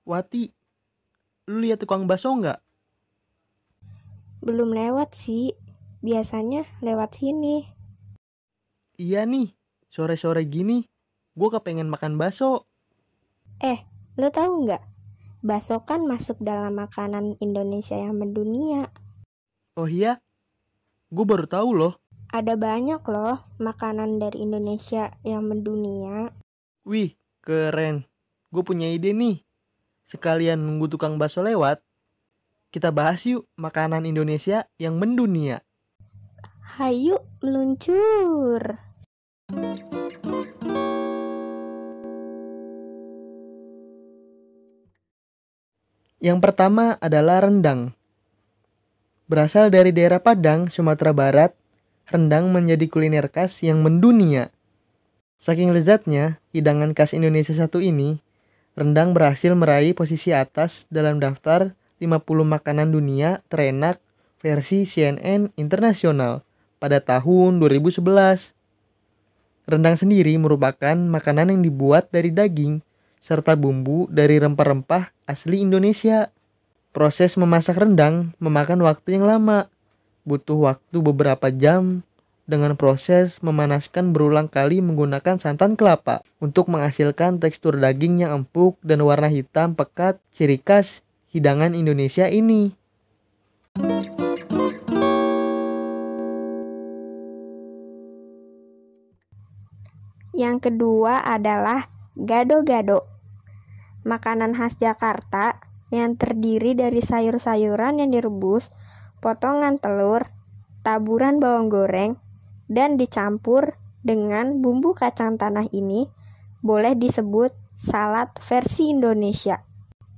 Wati, lu lihat tukang bakso nggak? Belum lewat sih, biasanya lewat sini. Iya nih, sore-sore gini, gue kepengen makan bakso. Lo tahu nggak? Bakso kan masuk dalam makanan Indonesia yang mendunia. Oh iya, gue baru tahu loh. Ada banyak loh makanan dari Indonesia yang mendunia. Wih, keren. Gue punya ide nih. Sekalian nunggu tukang bakso lewat, kita bahas yuk makanan Indonesia yang mendunia. Hayu meluncur. Yang pertama adalah rendang. Berasal dari daerah Padang, Sumatera Barat, rendang menjadi kuliner khas yang mendunia. Saking lezatnya, hidangan khas Indonesia satu ini, rendang berhasil meraih posisi atas dalam daftar 50 makanan dunia terenak versi CNN Internasional pada tahun 2011. Rendang sendiri merupakan makanan yang dibuat dari daging serta bumbu dari rempah-rempah asli Indonesia. Proses memasak rendang memakan waktu yang lama, butuh waktu beberapa jam dengan proses memanaskan berulang kali menggunakan santan kelapa untuk menghasilkan tekstur daging yang empuk dan warna hitam pekat, ciri khas hidangan Indonesia ini. Yang kedua adalah gado-gado. Makanan khas Jakarta yang terdiri dari sayur-sayuran yang direbus, potongan telur, taburan bawang goreng, dan dicampur dengan bumbu kacang tanah ini boleh disebut salad versi Indonesia.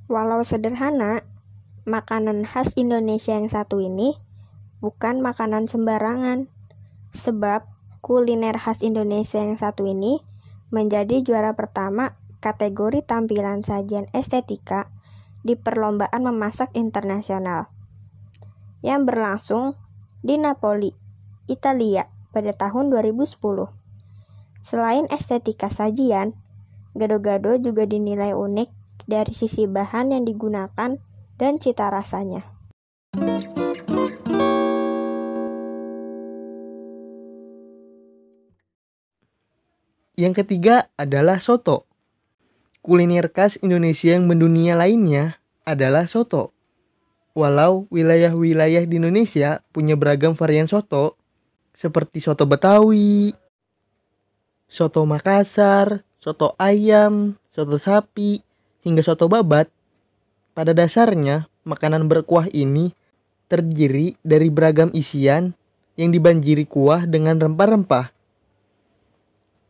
Walau sederhana, makanan khas Indonesia yang satu ini bukan makanan sembarangan, sebab kuliner khas Indonesia yang satu ini menjadi juara pertama kategori tampilan sajian estetika di perlombaan memasak internasional yang berlangsung di Napoli, Italia pada tahun 2010. Selain estetika sajian, gado-gado juga dinilai unik dari sisi bahan yang digunakan dan cita rasanya. Yang ketiga adalah soto. Kuliner khas Indonesia yang mendunia lainnya adalah soto. Walau wilayah-wilayah di Indonesia punya beragam varian soto, seperti soto Betawi, soto Makassar, soto ayam, soto sapi, hingga soto babat. Pada dasarnya, makanan berkuah ini terdiri dari beragam isian yang dibanjiri kuah dengan rempah-rempah.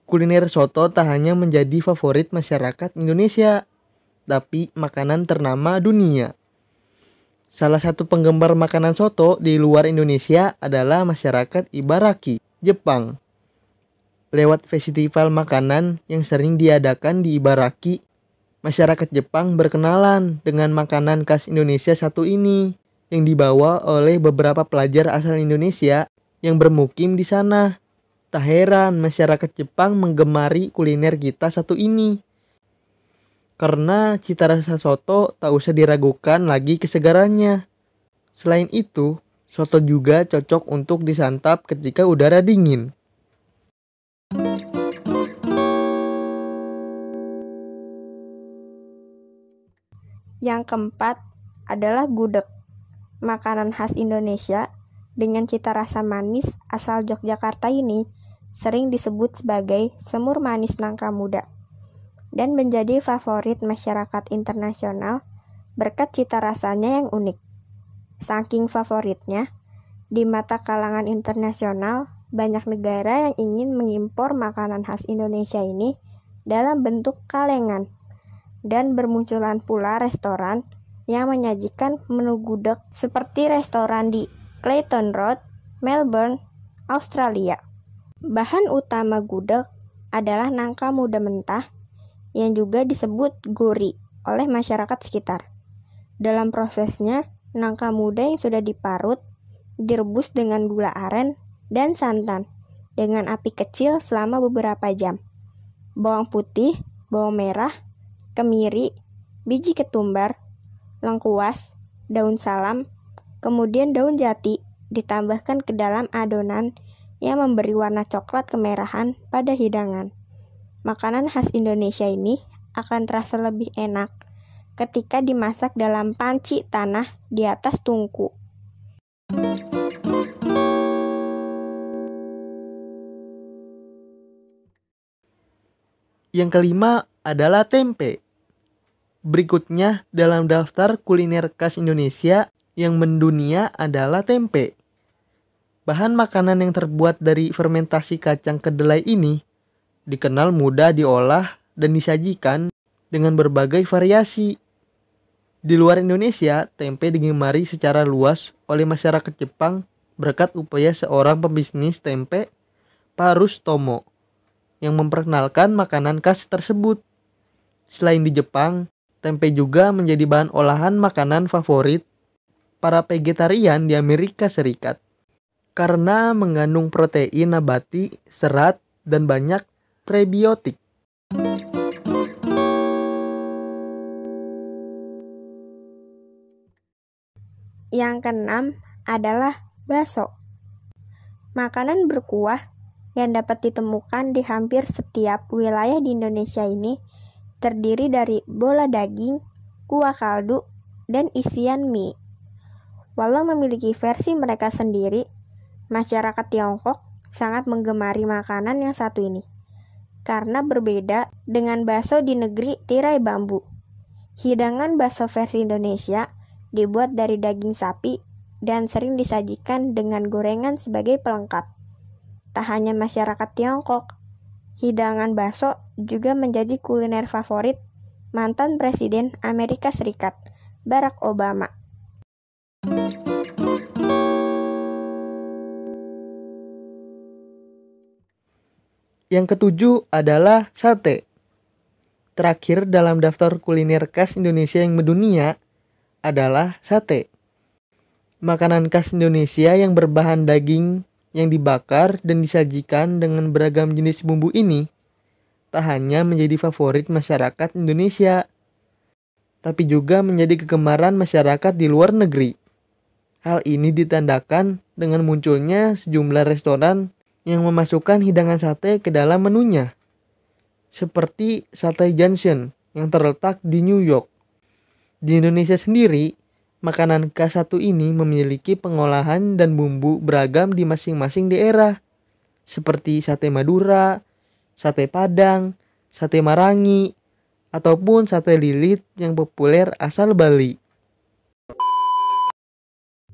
Kuliner soto tak hanya menjadi favorit masyarakat Indonesia, tapi makanan ternama dunia. Salah satu penggemar makanan soto di luar Indonesia adalah masyarakat Ibaraki, Jepang. Lewat festival makanan yang sering diadakan di Ibaraki, masyarakat Jepang berkenalan dengan makanan khas Indonesia satu ini yang dibawa oleh beberapa pelajar asal Indonesia yang bermukim di sana. Tak heran masyarakat Jepang menggemari kuliner kita satu ini. Karena cita rasa soto tak usah diragukan lagi kesegarannya. Selain itu, soto juga cocok untuk disantap ketika udara dingin. Yang keempat adalah gudeg, makanan khas Indonesia dengan cita rasa manis asal Yogyakarta ini sering disebut sebagai semur manis nangka muda dan menjadi favorit masyarakat internasional berkat cita rasanya yang unik. Saking favoritnya, di mata kalangan internasional, banyak negara yang ingin mengimpor makanan khas Indonesia ini dalam bentuk kalengan. Dan bermunculan pula restoran yang menyajikan menu gudeg seperti restoran di Clayton Road, Melbourne, Australia. Bahan utama gudeg adalah nangka muda mentah yang juga disebut gori oleh masyarakat sekitar. Dalam prosesnya, nangka muda yang sudah diparut direbus dengan gula aren dan santan dengan api kecil selama beberapa jam. Bawang putih, bawang merah, kemiri, biji ketumbar, lengkuas, daun salam, kemudian daun jati ditambahkan ke dalam adonan yang memberi warna coklat kemerahan pada hidangan. Makanan khas Indonesia ini akan terasa lebih enak ketika dimasak dalam panci tanah di atas tungku. Yang kelima adalah tempe. Berikutnya dalam daftar kuliner khas Indonesia yang mendunia adalah tempe. Bahan makanan yang terbuat dari fermentasi kacang kedelai ini dikenal mudah diolah dan disajikan dengan berbagai variasi. Di luar Indonesia, tempe digemari secara luas oleh masyarakat Jepang berkat upaya seorang pembisnis tempe, Parus Tomo, yang memperkenalkan makanan khas tersebut. Selain di Jepang, tempe juga menjadi bahan olahan makanan favorit para vegetarian di Amerika Serikat karena mengandung protein nabati, serat, dan banyak prebiotik. Yang keenam adalah bakso. Makanan berkuah yang dapat ditemukan di hampir setiap wilayah di Indonesia ini terdiri dari bola daging, kuah kaldu, dan isian mie. Walau memiliki versi mereka sendiri, masyarakat Tiongkok sangat menggemari makanan yang satu ini karena berbeda dengan bakso di negeri tirai bambu. Hidangan bakso versi Indonesia dibuat dari daging sapi dan sering disajikan dengan gorengan sebagai pelengkap. Tak hanya masyarakat Tiongkok, hidangan bakso juga menjadi kuliner favorit mantan Presiden Amerika Serikat, Barack Obama. Yang ketujuh adalah sate. Terakhir dalam daftar kuliner khas Indonesia yang mendunia adalah sate. Makanan khas Indonesia yang berbahan daging yang dibakar dan disajikan dengan beragam jenis bumbu ini tak hanya menjadi favorit masyarakat Indonesia, tapi juga menjadi kegemaran masyarakat di luar negeri. Hal ini ditandakan dengan munculnya sejumlah restoran yang memasukkan hidangan sate ke dalam menunya, seperti Sate Junction yang terletak di New York. Di Indonesia sendiri, makanan khas satu ini memiliki pengolahan dan bumbu beragam di masing-masing daerah, seperti sate Madura, sate Padang, sate Marangi, ataupun sate lilit yang populer asal Bali.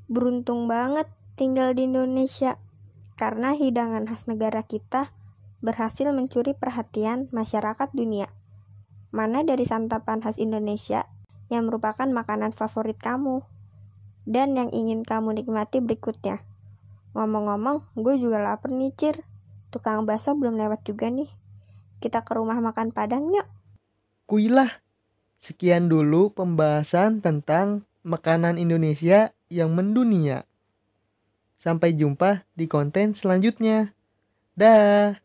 Beruntung banget tinggal di Indonesia, karena hidangan khas negara kita berhasil mencuri perhatian masyarakat dunia. Mana dari santapan khas Indonesia yang merupakan makanan favorit kamu dan yang ingin kamu nikmati berikutnya? Ngomong-ngomong, gue juga lapar nih, Cir. Tukang bakso belum lewat juga nih. Kita ke rumah makan Padang yuk. Kuilah, sekian dulu pembahasan tentang makanan Indonesia yang mendunia. Sampai jumpa di konten selanjutnya. Dah.